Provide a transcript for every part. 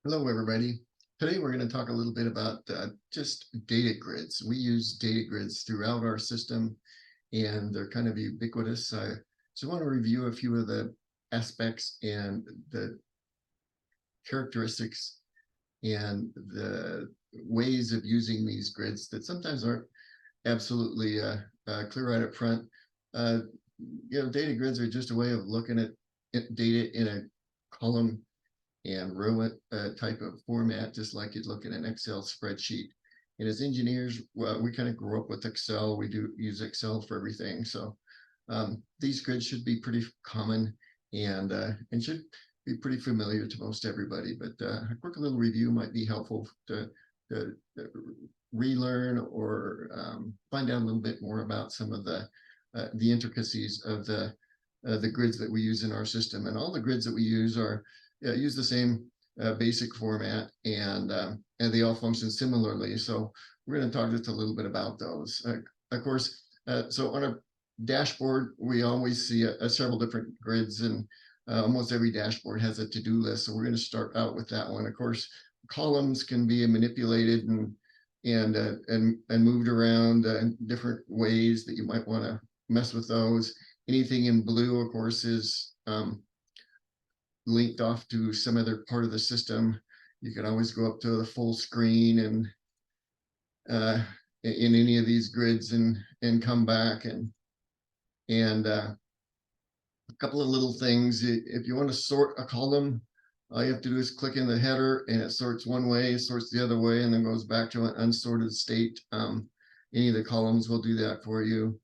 Hello, everybody. Today, we're going to talk a little bit about just data grids. We use data grids throughout our system, and they're kind of ubiquitous. I just want to review a few of the aspects and the characteristics and the ways of using these grids that sometimes aren't absolutely clear right up front. Data grids are just a way of looking at data in a column and row type of format, just like you'd look at an Excel spreadsheet. And as engineers, well, we kind of grew up with Excel. We do use Excel for everything. So these grids should be pretty common and should be pretty familiar to most everybody. But a quick little review might be helpful to relearn or find out a little bit more about some of the intricacies of the grids that we use in our system. And all the grids that we use use the same basic format, and they all function similarly. So we're going to talk just a little bit about those. Of course, so on a dashboard, we always see several different grids, and almost every dashboard has a to-do list. So we're going to start out with that one. Of course, columns can be manipulated and moved around in different ways that you might want to mess with those. Anything in blue, of course, is linked off to some other part of the system. You can always go up to the full screen and in any of these grids and come back and a couple of little things. If you want to sort a column, all you have to do is click in the header and it sorts one way, sorts the other way, and then goes back to an unsorted state. Any of the columns will do that for you.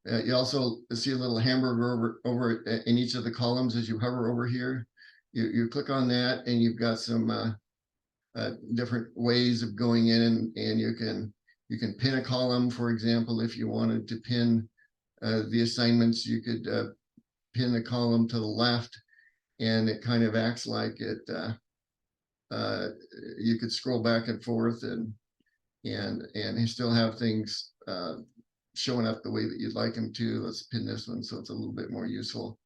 You also see a little hamburger over in each of the columns as you hover over here. You click on that and you've got some different ways of going in, and you can pin a column. For example, if you wanted to pin the assignments, you could pin the column to the left, and it kind of acts like it. You could scroll back and forth and you still have things showing up the way that you'd like them to. Let's pin this one so it's a little bit more useful.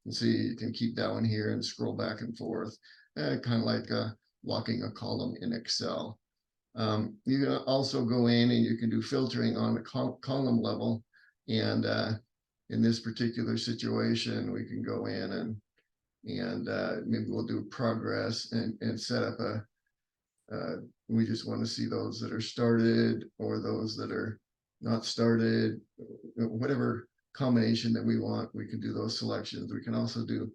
And see, you can keep that one here and scroll back and forth, kind of like locking a column in Excel. You can also go in and you can do filtering on the column level. And in this particular situation, we can go in and maybe we'll do progress and set up we just want to see those that are started or those that are not started, whatever combination that we want, we can do those selections. We can also do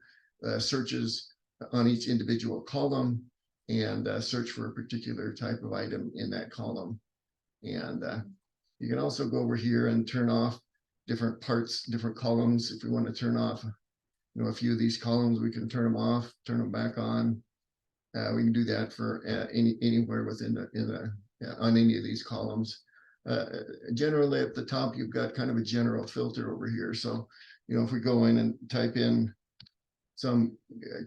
searches on each individual column and search for a particular type of item in that column. And you can also go over here and turn off different parts, different columns. If we want to turn off, a few of these columns, we can turn them off, turn them back on. We can do that for anywhere within on any of these columns. Generally at the top, you've got kind of a general filter over here. So, if we go in and type in some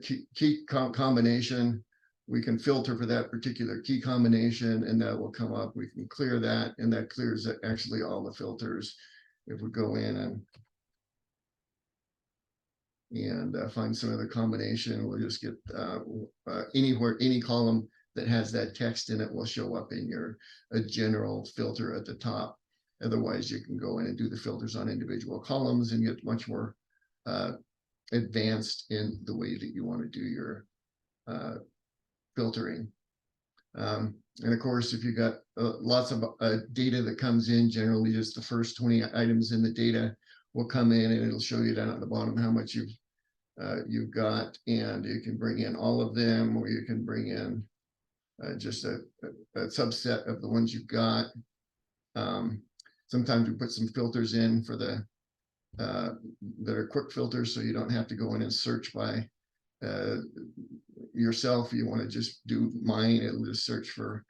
key combination, we can filter for that particular key combination, and that will come up. We can clear that, and that clears actually all the filters. If we go in and find some other combination, we'll just get any column that has that text in it will show up in a general filter at the top. Otherwise, you can go in and do the filters on individual columns and get much more advanced in the way that you want to do your filtering. And of course, if you got lots of data that comes in, generally just the first 20 items in the data will come in, and it'll show you down at the bottom how much you've got, and you can bring in all of them, or you can bring in just a subset of the ones you've got. Sometimes we put some filters in for that are quick filters, so you don't have to go in and search by yourself. You want to just do mine, it'll just search for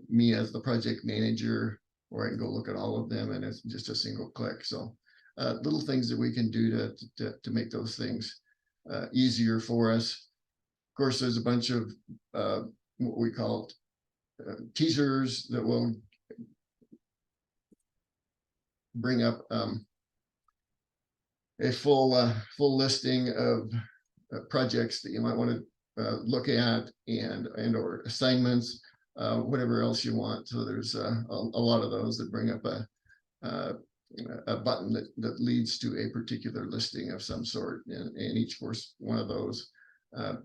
me as the project manager, or I can go look at all of them, and it's just a single click. So little things that we can do to make those things easier for us. Of course, there's a bunch of what we call teasers that will bring up a full listing of projects that you might want look at, and or assignments, whatever else you want. So there's a lot of those that bring up a button that leads to a particular listing of some sort, and each course one of those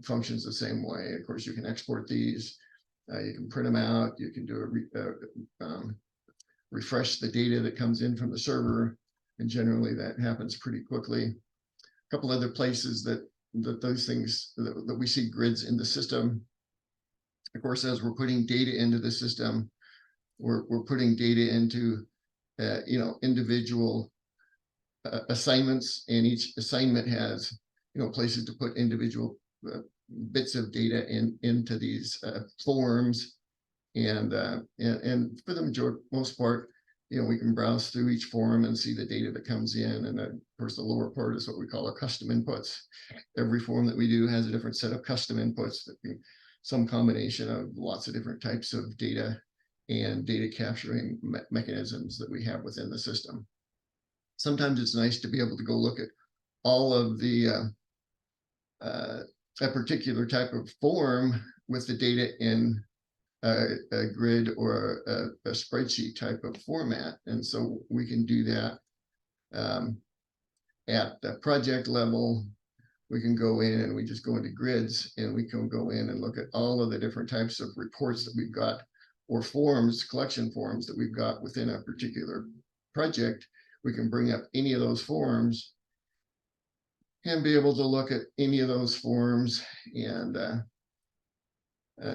functions the same way. Of course, you can export these, you can print them out, you can do refresh the data that comes in from the server, and generally that happens pretty quickly. A couple other places that those things that we see grids in the system. Of course, as we're putting data into the system, we're putting data into individual assignments, and each assignment has places to put individual bits of data into these forms, and for the most part, we can browse through each form and see the data that comes in. And of course, the lower part is what we call our custom inputs. Every form that we do has a different set of custom inputs that be some combination of lots of different types of data and data capturing mechanisms that we have within the system. Sometimes it's nice to be able to go look at all of the a particular type of form with the data in a grid or a spreadsheet type of format. And so we can do that at the project level. We can go in and we just go into grids, and we can go in and look at all of the different types of reports that we've got, or forms, collection forms that we've got within a particular project. We can bring up any of those forms and be able to look at any of those forms, and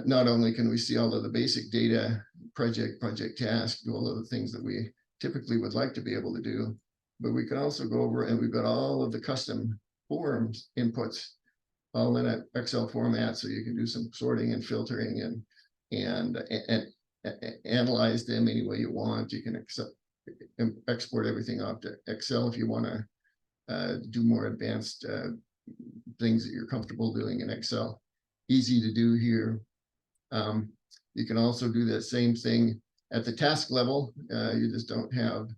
not only can we see all of the basic data, project task, do all of the things that we typically would like to be able to do, but we can also go over and we've got all of the custom forms inputs all in an Excel format, so you can do some sorting and filtering and analyze them any way you want. You can export everything off to Excel if you want to do more advanced things that you're comfortable doing in Excel. Easy to do here. You can also do that same thing at the task level. You just don't have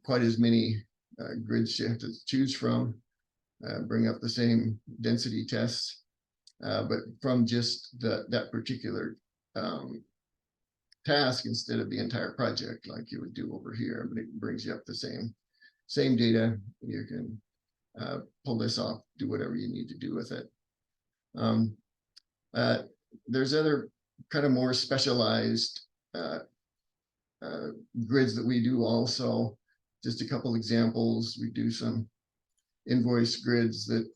quite as many grids you have to choose from. Bring up the same density tests, but from just that particular task instead of the entire project, like you would do over here. But it brings you up the same data. You can pull this off, do whatever you need to do with it. There's other kind of more specialized grids that we do also. Just a couple examples. We do some invoice grids that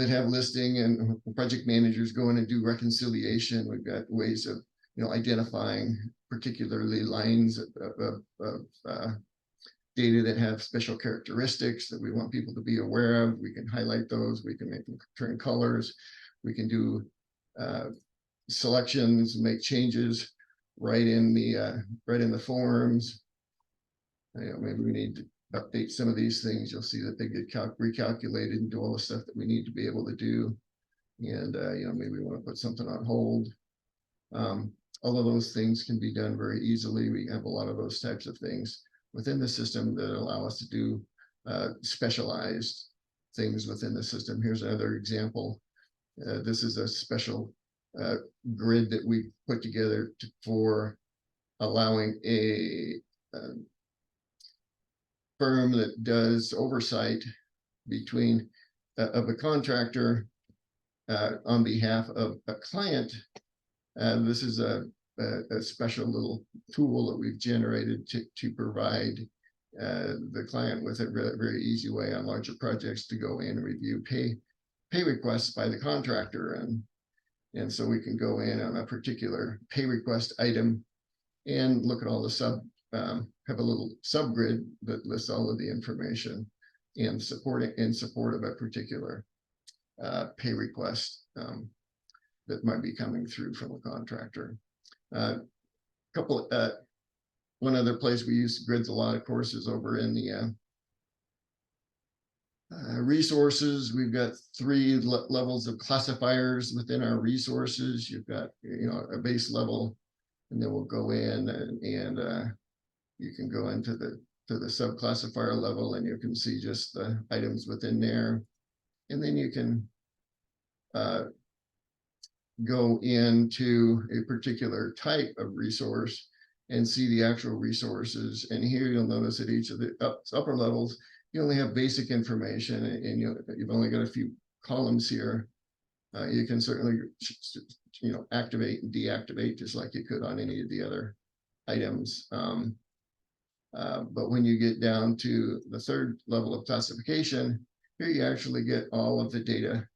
have listing, and project managers go in and do reconciliation. We've got ways of identifying particularly lines of data that have special characteristics that we want people to be aware of. We can highlight those. We can make them turn colors. We can do selections, make changes right in the forms. Maybe we need to update some of these things. You'll see that they get recalculated and do all the stuff that we need to be able to do. And maybe we want to put something on hold. All of those things can be done very easily. We have a lot of those types of things within the system that allow us to do specialized things within the system. Here's another example. This is a special grid that we put together for allowing a firm that does oversight between of a contractor on behalf of a client. This is a special little tool that we've generated to provide the client with a very easy way on larger projects to go in and review pay requests by the contractor. And so we can go in on a particular pay request item and look at all the have a little subgrid that lists all of the information in support of a particular pay request that might be coming through from a contractor. One other place we use grids a lot, of course, is over in the resources. We've got 3 levels of classifiers within our resources. You've got a base level, and then we'll go in and you can go into the subclassifier level, and you can see just the items within there. And then you can go into a particular type of resource and see the actual resources. And here you'll notice at each of the upper levels, you only have basic information, and you've only got a few columns here. You can certainly, activate and deactivate just like you could on any of the other items. But when you get down to the third level of classification, here you actually get all of the data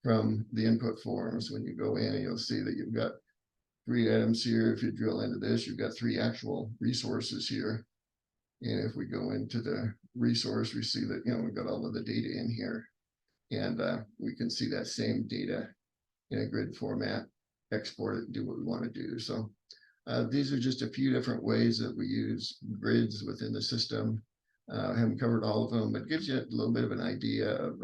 from the input forms. When you go in, you'll see that you've got 3 items here. If you drill into this, you've got 3 actual resources here. And if we go into the resource, we see that, we've got all of the data in here. And we can see that same data in a grid format, export it, do what we want to do. So these are just a few different ways that we use grids within the system. I haven't covered all of them, but it gives you a little bit of an idea of,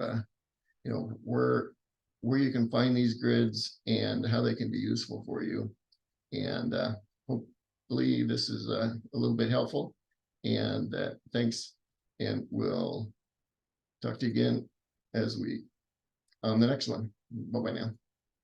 where you can find these grids and how they can be useful for you. And hopefully this is a little bit helpful. And thanks. And we'll talk to you again on the next one. Bye-bye now.